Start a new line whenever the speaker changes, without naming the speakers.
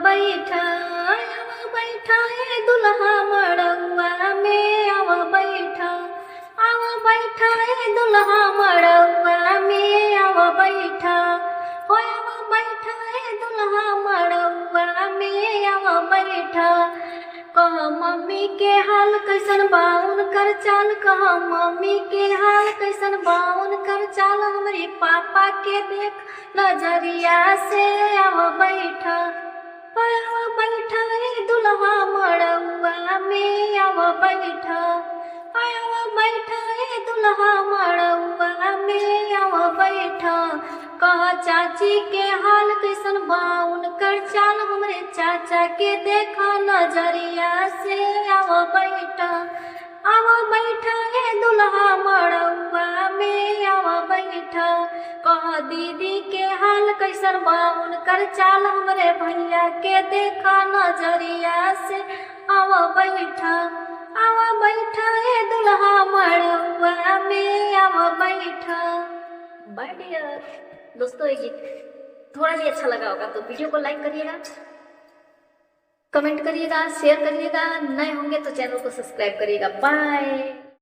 बैठा ए दुल्हा मड़उआ में आव बैठा ए दुल्हा मड़उआ में आव बैठा हो आव बैठा ए दुल्हा मड़उआ में आव बैठा। कह मम्मी के हाल कैसन बाउन कर चाल, कह मम्मी के हाल कैसन बाउन कर चाल, हमरे पापा के देख नजरिया से आव बैठा ए दुल्हा मड़उआ में आव बैठा ए दुल्हा मड़उआ में आव बैठा। कह चाची के हाल कैसन बाउन कर चाल, हमरे चाचा के देखा नजरिया से आव बैठा ए दुल्हा मड़उआ में आव बैठा। कह दीदी के हाल कैसन बाउन कर चाल, हमरे भैया के देखा नजरिया से आव बैठा ए दुल्हा मड़उआ में आव बैठा। बाय डियर दोस्तों, ये गीत थोड़ा भी अच्छा लगा होगा तो वीडियो को लाइक करिएगा, कमेंट करिएगा, शेयर करिएगा, नए होंगे तो चैनल को सब्सक्राइब करिएगा। बाय।